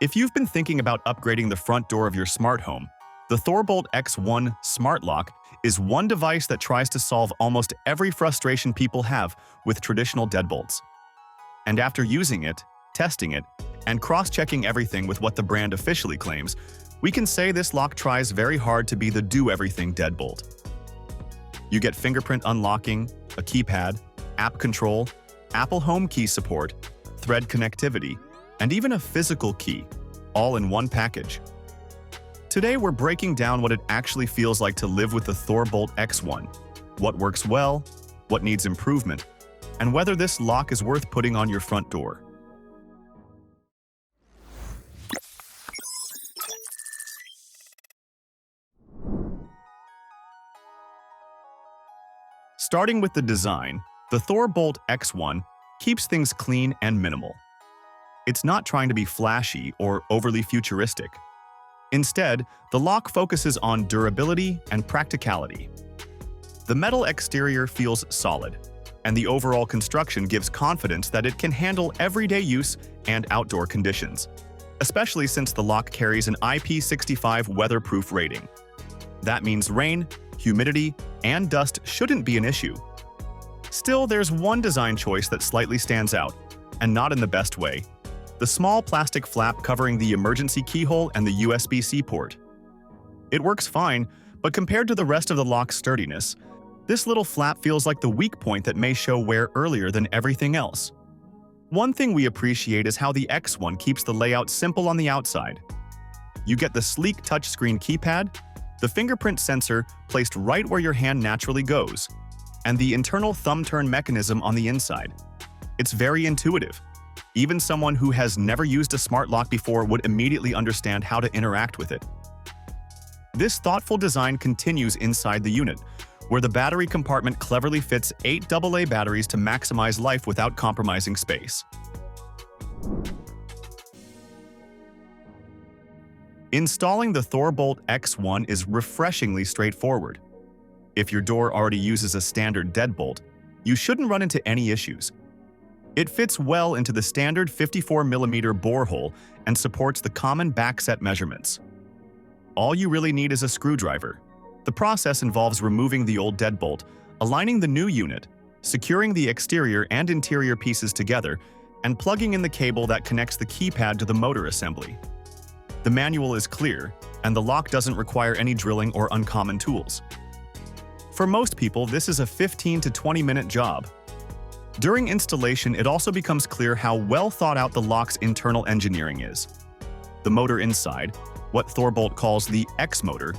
If you've been thinking about upgrading the front door of your smart home, the ThorBolt X1 Smart Lock is one device that tries to solve almost every frustration people have with traditional deadbolts. And after using it, testing it, and cross-checking everything with what the brand officially claims, we can say this lock tries very hard to be the do-everything deadbolt. You get fingerprint unlocking, a keypad, app control, Apple HomeKey support, thread connectivity, and even a physical key, all in one package. Today we're breaking down what it actually feels like to live with the ThorBolt X1, what works well, what needs improvement, and whether this lock is worth putting on your front door. Starting with the design, the ThorBolt X1 keeps things clean and minimal. It's not trying to be flashy or overly futuristic. Instead, the lock focuses on durability and practicality. The metal exterior feels solid, and the overall construction gives confidence that it can handle everyday use and outdoor conditions, especially since the lock carries an IP65 weatherproof rating. That means rain, humidity, and dust shouldn't be an issue. Still, there's one design choice that slightly stands out, and not in the best way: the small plastic flap covering the emergency keyhole and the USB-C port. It works fine, but compared to the rest of the lock's sturdiness, this little flap feels like the weak point that may show wear earlier than everything else. One thing we appreciate is how the X1 keeps the layout simple on the outside. You get the sleek touchscreen keypad, the fingerprint sensor placed right where your hand naturally goes, and the internal thumb turn mechanism on the inside. It's very intuitive. Even someone who has never used a smart lock before would immediately understand how to interact with it. This thoughtful design continues inside the unit, where the battery compartment cleverly fits 8 AA batteries to maximize life without compromising space. Installing the ThorBolt X1 is refreshingly straightforward. If your door already uses a standard deadbolt, you shouldn't run into any issues. It fits well into the standard 54mm bore hole and supports the common backset measurements. All you really need is a screwdriver. The process involves removing the old deadbolt, aligning the new unit, securing the exterior and interior pieces together, and plugging in the cable that connects the keypad to the motor assembly. The manual is clear, and the lock doesn't require any drilling or uncommon tools. For most people, this is a 15 to 20-minute job. During installation, it also becomes clear how well thought out the lock's internal engineering is. The motor inside, what ThorBolt calls the X motor,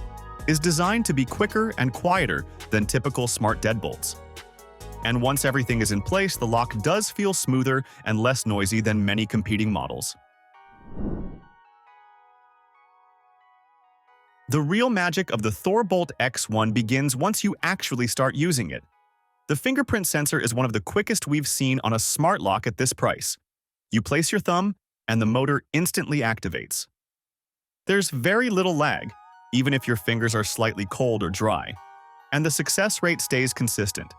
is designed to be quicker and quieter than typical smart deadbolts. And once everything is in place, the lock does feel smoother and less noisy than many competing models. The real magic of the ThorBolt X1 begins once you actually start using it. The fingerprint sensor is one of the quickest we've seen on a smart lock at this price. You place your thumb, and the motor instantly activates. There's very little lag, even if your fingers are slightly cold or dry, and the success rate stays consistent.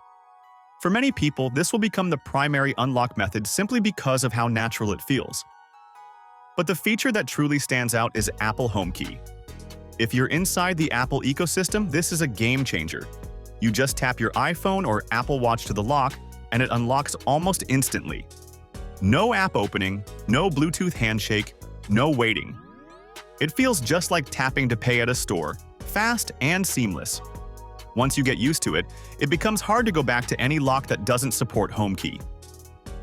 For many people, this will become the primary unlock method simply because of how natural it feels. But the feature that truly stands out is Apple HomeKey. If you're inside the Apple ecosystem, this is a game changer. You just tap your iPhone or Apple Watch to the lock, and it unlocks almost instantly. No app opening, no Bluetooth handshake, no waiting. It feels just like tapping to pay at a store, fast and seamless. Once you get used to it, it becomes hard to go back to any lock that doesn't support HomeKey.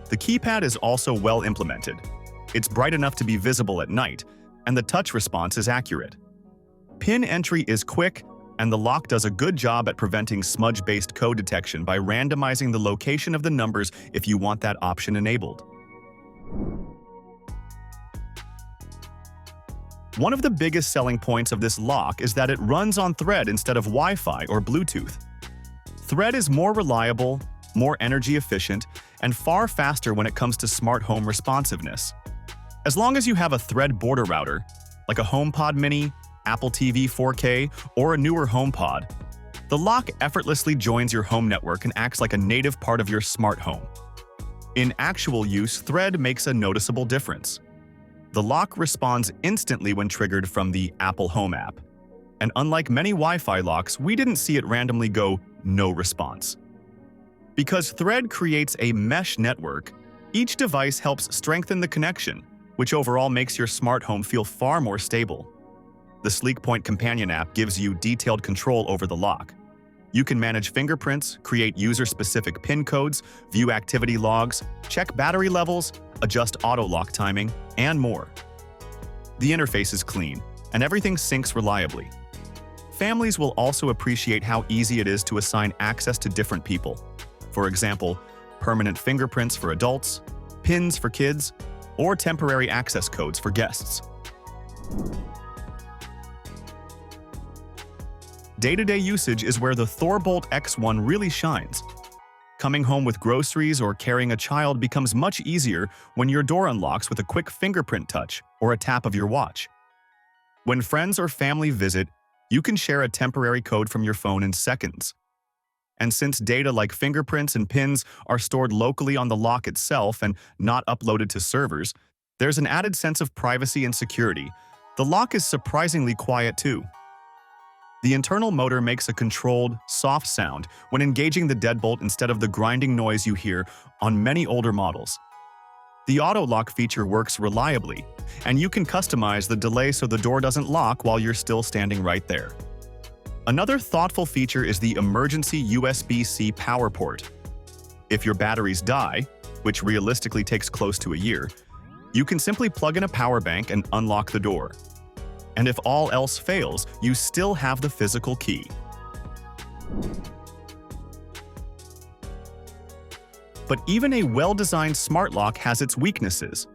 The keypad is also well implemented. It's bright enough to be visible at night, and the touch response is accurate. PIN entry is quick, and the lock does a good job at preventing smudge-based code detection by randomizing the location of the numbers if you want that option enabled. One of the biggest selling points of this lock is that it runs on Thread instead of Wi-Fi or Bluetooth. Thread is more reliable, more energy efficient, and far faster when it comes to smart home responsiveness. As long as you have a Thread border router, like a HomePod Mini, Apple TV 4K, or a newer HomePod, the lock effortlessly joins your home network and acts like a native part of your smart home. In actual use, Thread makes a noticeable difference. The lock responds instantly when triggered from the Apple Home app. And unlike many Wi-Fi locks, we didn't see it randomly go no response. Because Thread creates a mesh network, each device helps strengthen the connection, which overall makes your smart home feel far more stable. The SleekPoint companion app gives you detailed control over the lock. You can manage fingerprints, create user-specific PIN codes, view activity logs, check battery levels, adjust auto lock timing, and more. The interface is clean, and everything syncs reliably. Families will also appreciate how easy it is to assign access to different people. For example, permanent fingerprints for adults, PINs for kids, or temporary access codes for guests. Day-to-day usage is where the ThorBolt X1 really shines. Coming home with groceries or carrying a child becomes much easier when your door unlocks with a quick fingerprint touch or a tap of your watch. When friends or family visit, you can share a temporary code from your phone in seconds. And since data like fingerprints and PINs are stored locally on the lock itself and not uploaded to servers, there's an added sense of privacy and security. The lock is surprisingly quiet too. The internal motor makes a controlled, soft sound when engaging the deadbolt instead of the grinding noise you hear on many older models. The auto lock feature works reliably, and you can customize the delay so the door doesn't lock while you're still standing right there. Another thoughtful feature is the emergency USB-C power port. If your batteries die, which realistically takes close to a year, you can simply plug in a power bank and unlock the door. And if all else fails, you still have the physical key. But even a well-designed smart lock has its weaknesses.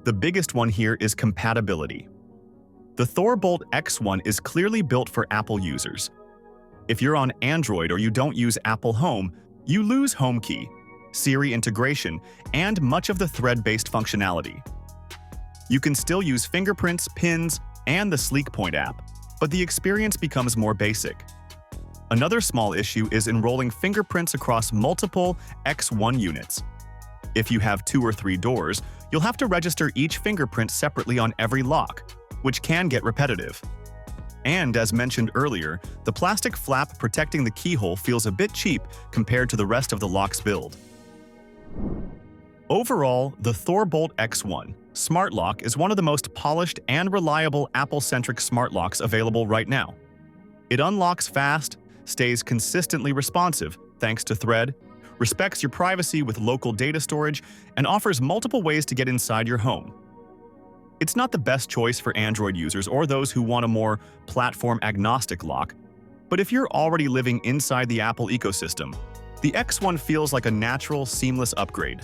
The biggest one here is compatibility. The ThorBolt X1 is clearly built for Apple users. If you're on Android or you don't use Apple Home, you lose HomeKey, Siri integration, and much of the Thread-based functionality. You can still use fingerprints, PINs, and the SleekPoint app, but the experience becomes more basic. Another small issue is enrolling fingerprints across multiple X1 units. If you have 2 or 3 doors, you'll have to register each fingerprint separately on every lock, which can get repetitive. And as mentioned earlier, the plastic flap protecting the keyhole feels a bit cheap compared to the rest of the lock's build. Overall, the ThorBolt X1 Smart Lock is one of the most polished and reliable Apple-centric smart locks available right now. It unlocks fast, stays consistently responsive thanks to Thread, respects your privacy with local data storage, and offers multiple ways to get inside your home. It's not the best choice for Android users or those who want a more platform-agnostic lock, but if you're already living inside the Apple ecosystem, the X1 feels like a natural, seamless upgrade.